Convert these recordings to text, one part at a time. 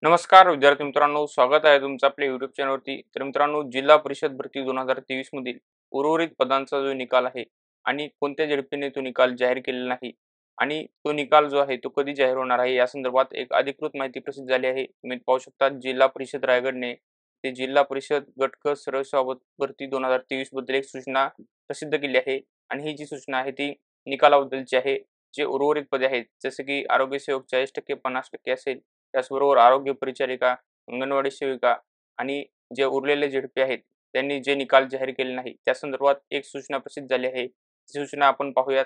नमस्कार विद्यार्थी मित्रांनो, स्वागत आहे तुमचं आपल्या YouTube चॅनलवरती. तर मित्रांनो, जिल्हा परिषद भरती 2023 मधील उर्वरित पदांचा जो निकाल आहे आणि कोणत्या झेडपीने तो निकाल जाहीर केलेला नाही आणि तो निकाल जो आहे तो कधी जाहीर होणार आहे या संदर्भात एक अधिकृत माहिती प्रसिद्ध झाली आहे. तुम्ही पाहू शकता जिल्हा परिषद रायगडने ते जिल्हा परिषद गट क सरळ भरती 2023 बद्दल एक सूचना प्रसिद्ध केली आहे आणि ही जी सूचना आहे ती निकालाबद्दलची आहे. जे उर्वरित पदे आहेत जसे की आरोग्य सेवक 40% 50% असेल, त्याचबरोबर आरोग्य परिचारिका, अंगणवाडी सेविका आणि जे उरलेले झेडपी आहेत, त्यांनी जे निकाल जाहीर केले नाही, त्या संदर्भात एक सूचना प्रसिद्ध झाली आहे. ती सूचना आपण पाहूयात.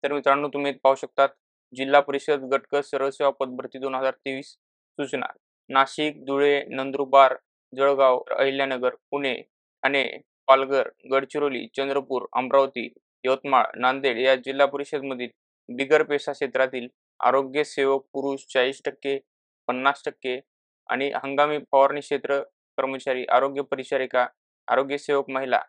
तर मित्रांनो, तुम्ही पाहू शकतात, जिल्हा परिषद गट क सरळ सेवा पदभरती 2023 सूचना. नाशिक, धुळे, नंदुरबार, जळगाव, अहिल्यानगर, पुणे, ठाणे, पालघर, गडचिरोली, चंद्रपूर, अमरावती, यवतमाळ, नांदेड या जिल्हा परिषदमधील बिगर पेशा क्षेत्रातील आरोग्य सेवक पुरुष 40% 50% आणि हंगामी फवारणी क्षेत्र कर्मचारी, आरोग्य परिचारिका, आरोग्य सेवक महिला,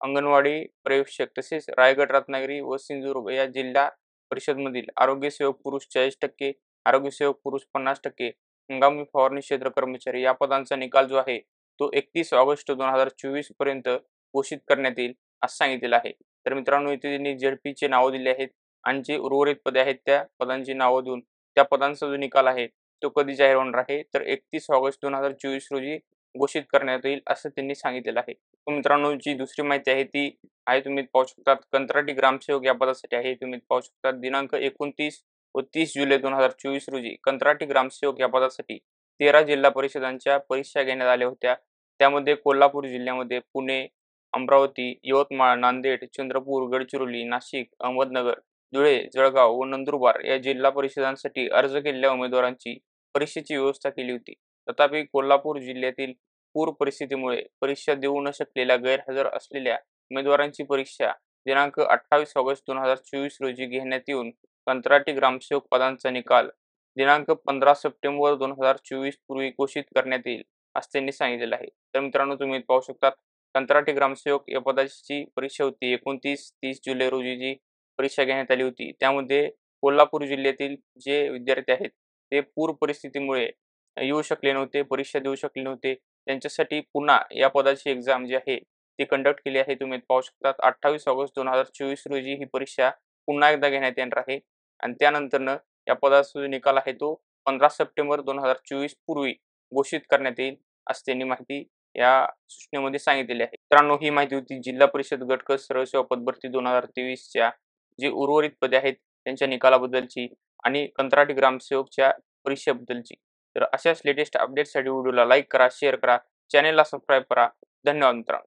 अंगणवाडी प्रवेशक तसेच रायगड, रत्नागिरी व सिंधुदुर्ग या जिल्हा परिषदमधील आरोग्य सेवक पुरुष 40%, आरोग्य सेवक पुरुष 50%, हंगामी फवारणी क्षेत्र कर्मचारी या पदांचा निकाल जो आहे तो 31 ऑगस्ट 2024 पर्यंत घोषित करण्यात येईल असं सांगितलेलं आहे. तर मित्रांनो, इथे त्यांनी झेडपीचे नावं दिले आहेत आणि जे उर्वरित पदे आहेत त्या पदांची नावं देऊन त्या पदांचा जो निकाल आहे तो कधी जाहीर होणार आहे तर 31 ऑगस्ट 2024 रोजी घोषित करण्यात येईल असं त्यांनी सांगितलेलं आहे. तर मित्रांनो, जी दुसरी माहिती आहे ती आहे, तुम्ही पाहू शकतात, कंत्राटी ग्रामसेवक या पदासाठी आहे. तुम्ही पाहू शकतात दिनांक 29 व 30 जुलै 2024 रोजी कंत्राटी ग्रामसेवक या पदासाठी 13 जिल्हा परिषदांच्या परीक्षा घेण्यात आल्या होत्या. त्यामध्ये कोल्हापूर जिल्ह्यामध्ये पुणे, अमरावती, यवतमाळ, नांदेड, चंद्रपूर, गडचिरोली, नाशिक, अहमदनगर, धुळे, जळगाव व नंदुरबार या जिल्हा परिषदांसाठी अर्ज केलेल्या उमेदवारांची परीक्षेची व्यवस्था केली होती. तथापि कोल्हापूर जिल्ह्यातील पूर परिस्थितीमुळे परीक्षा देऊ न शकलेल्या गैरहजर असलेल्या उमेदवारांची परीक्षा दिनांक 28 ऑगस्ट 2024 रोजी घेण्यात येऊन कंत्राटी ग्रामसेवक पदांचा निकाल दिनांक 15 सप्टेंबर 2024 पूर्वी घोषित करण्यात येईल असं त्यांनी सांगितलेलं आहे. तर मित्रांनो, तुम्ही पाहू शकता, कंत्राटी ग्रामसेवक या पदाची परीक्षा होती 29-30 जुलै रोजी जी परीक्षा घेण्यात आली होती. त्यामध्ये कोल्हापूर जिल्ह्यातील जे विद्यार्थी आहेत ते पूर परिस्थितीमुळे येऊ शकले नव्हते, परीक्षा देऊ शकले नव्हते. त्यांच्यासाठी पुन्हा या पदाची एक्झाम जी आहे ती कंडक्ट केली आहे. तुम्ही पाहू शकता 28 ऑगस्ट 2024 रोजी ही परीक्षा पुन्हा एकदा घेण्यात येणार आहे आणि त्यानंतरनं या पदाचा जो निकाल आहे तो 15 सप्टेंबर 2024 पूर्वी घोषित करण्यात येईल असं त्यांनी माहिती या सूचनेमध्ये सांगितलेली आहे. मित्रांनो, ही माहिती होती जिल्हा परिषद गट क सरळ सेवा पदभरती 2023 च्या जी उर्वरित पदे आहेत त्यांच्या निकालाबद्दलची आणि कंत्राटी ग्रामसेवकच्या परीक्षेबद्दलची. तर अशाच लेटेस्ट अपडेट्ससाठी व्हिडिओला लाईक करा, शेअर करा, चॅनेलला सबस्क्राईब करा. धन्यवाद मित्रांनो.